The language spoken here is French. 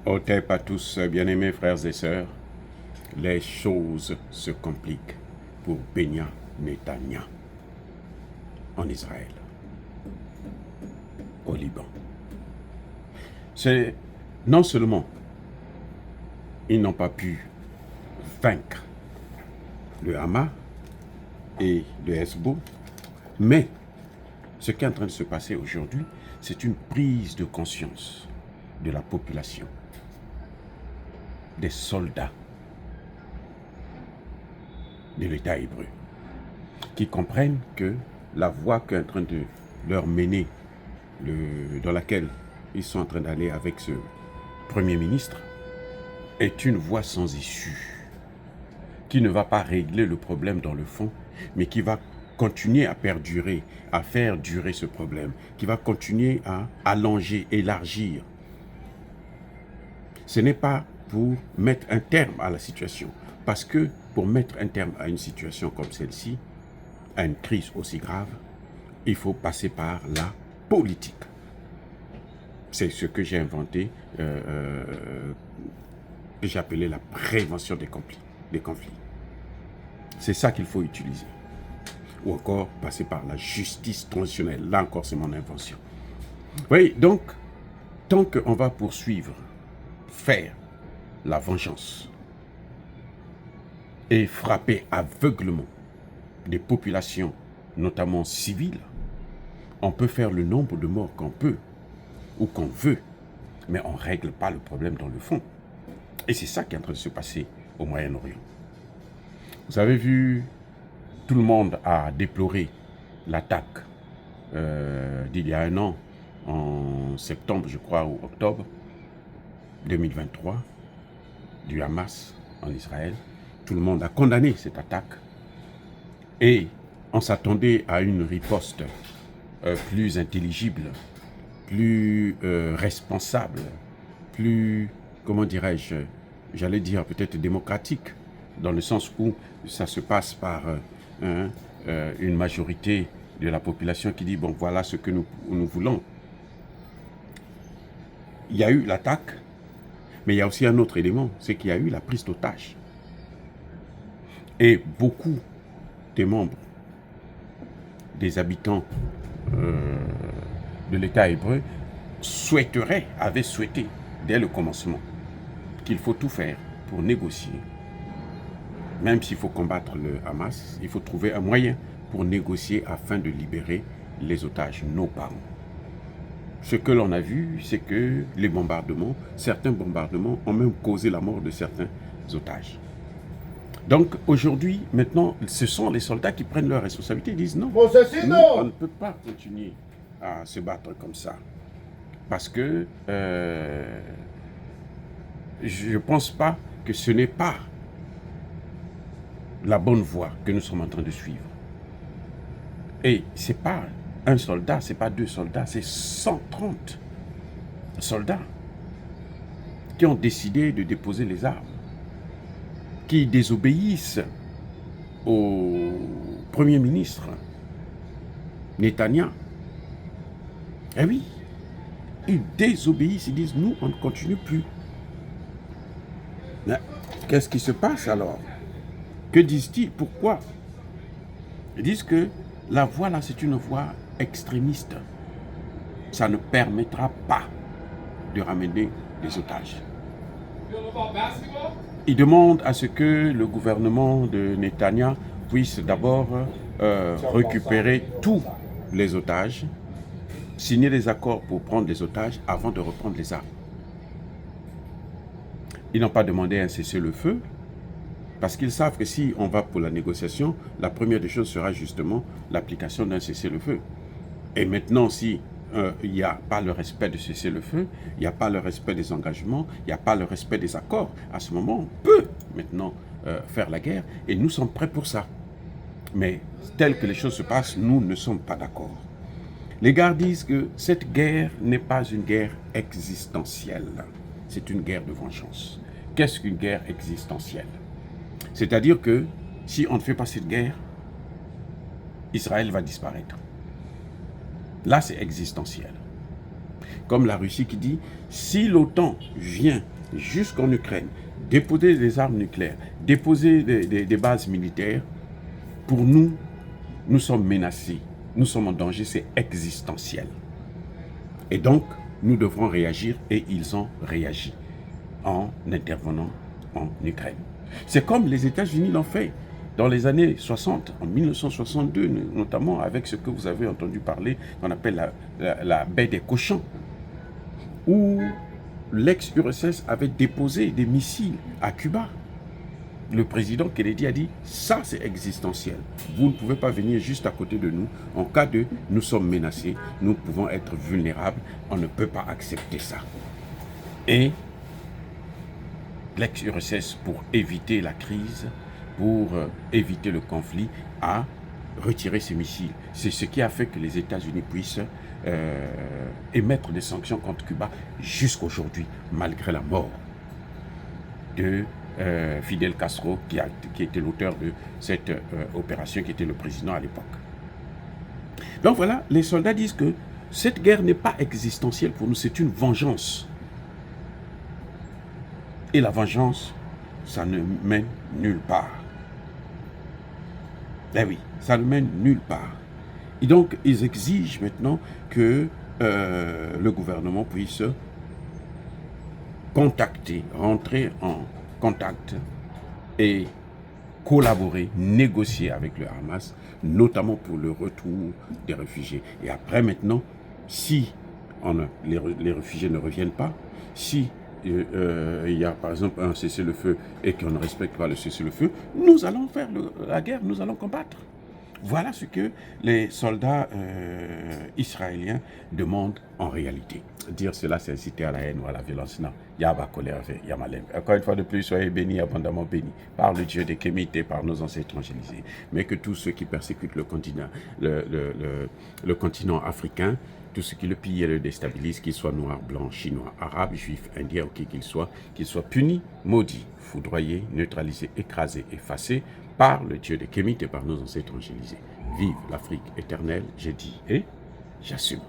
Otep à tous, bien-aimés frères et sœurs, les choses se compliquent pour Benjamin Netanyahu en Israël, au Liban. C'est non seulement ils n'ont pas pu vaincre le Hamas et le Hezbollah, mais ce qui est en train de se passer aujourd'hui, c'est une prise de conscience de la population, des soldats de l'État hébreu, qui comprennent que la voie qu'est en train de leur mener, dans laquelle ils sont en train d'aller avec ce Premier ministre, est une voie sans issue, qui ne va pas régler le problème dans le fond, mais qui va continuer à perdurer, à faire durer ce problème, qui va continuer à allonger, élargir. Ce n'est pas pour mettre un terme à la situation, parce que pour mettre un terme à une situation comme celle-ci, à une crise aussi grave, il faut passer par la politique. C'est ce que j'ai inventé, que j'ai appelé la prévention des conflits. C'est ça qu'il faut utiliser. Ou encore passer par la justice transitionnelle. Là encore, c'est mon invention. Oui, donc, tant qu'on va poursuivre, faire la vengeance et frapper aveuglement des populations, notamment civiles, on peut faire le nombre de morts qu'on peut ou qu'on veut, mais on ne règle pas le problème dans le fond. Et c'est ça qui est en train de se passer au Moyen-Orient. Vous avez vu, tout le monde a déploré l'attaque d'il y a un an, en septembre, je crois, ou octobre 2023, du Hamas en Israël. Tout le monde a condamné cette attaque. Et on s'attendait à une riposte plus intelligible, plus responsable, plus, comment dirais-je, j'allais dire peut-être démocratique, dans le sens où ça se passe par une majorité de la population qui dit, bon, voilà ce que nous voulons. Il y a eu l'attaque, mais il y a aussi un autre élément, c'est qu'il y a eu la prise d'otage. Et beaucoup des membres, des habitants de l'État hébreu avaient souhaité, dès le commencement, qu'il faut tout faire pour négocier. Même s'il faut combattre le Hamas, il faut trouver un moyen pour négocier afin de libérer les otages, nos parents. Ce que l'on a vu, c'est que les bombardements, certains bombardements ont même causé la mort de certains otages. Donc aujourd'hui, maintenant, ce sont les soldats qui prennent leurs responsabilités et disent non, on ne peut pas continuer à se battre comme ça. Parce que je ne pense pas que ce n'est pas la bonne voie que nous sommes en train de suivre. Et ce n'est pas un soldat, ce n'est pas deux soldats, c'est 130 soldats qui ont décidé de déposer les armes, qui désobéissent au Premier ministre Netanyahu. Eh oui, ils désobéissent, ils disent nous on ne continue plus. Qu'est-ce qui se passe alors? Que disent-ils? Pourquoi? Ils disent que la voie là, c'est une voie extrémiste. Ça ne permettra pas de ramener les otages. Ils demandent à ce que le gouvernement de Netanyahu puisse d'abord récupérer tous les otages, signer des accords pour prendre les otages avant de reprendre les armes. Ils n'ont pas demandé un cessez-le-feu, parce qu'ils savent que si on va pour la négociation, la première des choses sera justement l'application d'un cessez-le-feu. Et maintenant, si il n'y a pas le respect de cessez-le-feu, il n'y a pas le respect des engagements, il n'y a pas le respect des accords, à ce moment, on peut maintenant faire la guerre, et nous sommes prêts pour ça. Mais tel que les choses se passent, nous ne sommes pas d'accord. Les gars disent que cette guerre n'est pas une guerre existentielle, c'est une guerre de vengeance. Qu'est-ce qu'une guerre existentielle? C'est-à-dire que si on ne fait pas cette guerre, Israël va disparaître. Là, c'est existentiel. Comme la Russie qui dit, si l'OTAN vient jusqu'en Ukraine, déposer des armes nucléaires, déposer des bases militaires, pour nous, nous sommes menacés, nous sommes en danger, c'est existentiel. Et donc, nous devrons réagir et ils ont réagi en intervenant en Ukraine. C'est comme les États-Unis l'ont fait dans les années 60, en 1962, notamment avec ce que vous avez entendu parler, qu'on appelle la baie des cochons, où l'ex-URSS avait déposé des missiles à Cuba. Le président Kennedy a dit, ça c'est existentiel. Vous ne pouvez pas venir juste à côté de nous. En cas de, nous sommes menacés, nous pouvons être vulnérables. On ne peut pas accepter ça. Et l'ex-URSS, pour éviter la crise, pour éviter le conflit, a retiré ses missiles. C'est ce qui a fait que les États-Unis puissent émettre des sanctions contre Cuba jusqu'aujourd'hui, malgré la mort de Fidel Castro, qui était l'auteur de cette opération, qui était le président à l'époque. Donc voilà, les soldats disent que cette guerre n'est pas existentielle pour nous, c'est une vengeance. Et la vengeance, ça ne mène nulle part. Ben oui, ça ne mène nulle part. Et donc, ils exigent maintenant que le gouvernement puisse contacter, rentrer en contact et collaborer, négocier avec le Hamas, notamment pour le retour des réfugiés. Et après, maintenant, si les réfugiés ne reviennent pas, si il y a par exemple un cessez-le-feu et qu'on ne respecte pas le cessez-le-feu, nous allons faire la guerre, nous allons combattre. Voilà ce que les soldats israéliens demandent en réalité. Dire cela, c'est inciter à la haine ou à la violence. Non, Yaba colère, Yamalem. Encore une fois de plus, soyez bénis, abondamment bénis, par le Dieu des Kémites, par nos ancêtres évangélisés. Mais que tous ceux qui persécutent le continent africain, tous ceux qui le pillent et le déstabilisent, qu'ils soient noirs, blancs, chinois, arabes, juifs, indiens ou qui qu'ils soient punis, maudits, foudroyés, neutralisés, écrasés, effacés par le Dieu des Kémites et par nos ancêtres évangélisés. Vive l'Afrique éternelle, j'ai dit et j'assume.